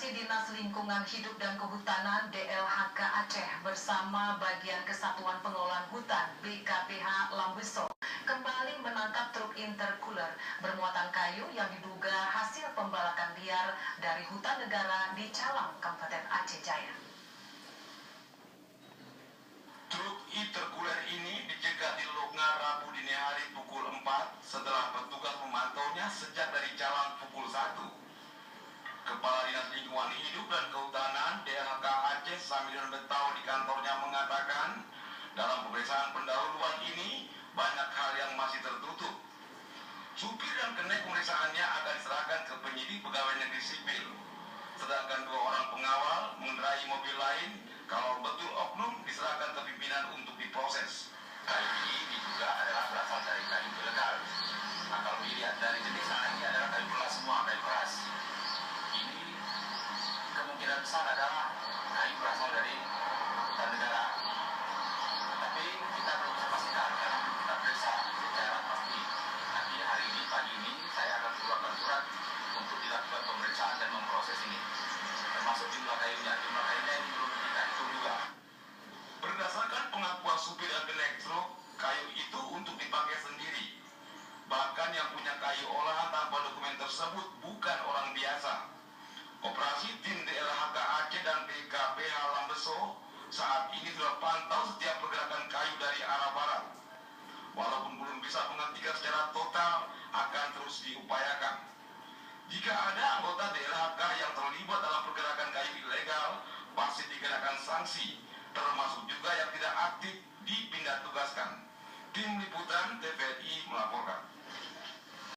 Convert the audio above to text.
Koperasi Dinas Lingkungan Hidup dan Kehutanan DLHK Aceh bersama Bagian Kesatuan Pengelolaan Hutan BKPH Lambeso kembali menangkap truk intercooler bermuatan kayu yang diduga hasil pembalakan liar dari hutan negara di Calang, Kabupaten Aceh Jaya. Truk intercooler ini dicegat di Lokngar Rabu dini hari pukul 4 setelah petugas memantaunya sejak dari Calang pukul 1. Kepala Dinas Lingkungan Hidup dan Kehutanan DLHK Aceh Samidon Betau di kantornya mengatakan dalam pemeriksaan pendahuluan ini banyak hal yang masih tertutup. Supir dan kenek pemeriksaannya akan diserahkan ke penyidik pegawai negeri sipil. Sedangkan 2 orang pengawal mengendarai mobil lain kalau betul oknum diserahkan ke pimpinan untuk diproses. Kayu ini diduga adalah berasal dari kayu ilegal. Nah, kalau dilihat dari jenis ini adalah kayu keras semua, kayu keras. Ini kemungkinan besar adalah kayu berasal dari hutan negara. Tetapi kita belum bisa pastikan karena kita periksa secara pasti. Nanti hari ini, pagi ini, saya akan keluarkan surat untuk dilakukan pemeriksaan dan memproses ini. Termasuk jumlah kayunya ini belum kita hitung juga. Berdasarkan pengakuan supir dan kenek truk, kayu itu untuk dipakai sendiri. Bahkan yang punya kayu olahan tanpa dokumen tersebut bukan orang biasa. Operasi tim DLHK Aceh dan BKPH Lambeso saat ini sudah pantau setiap pergerakan kayu dari arah barat. Walaupun belum bisa menghentikan secara total, akan terus diupayakan. Jika ada anggota DLHK yang terlibat dalam pergerakan kayu ilegal, pasti dikenakan sanksi, termasuk juga yang tidak aktif dipindah tugaskan. Tim Liputan TVRI melaporkan.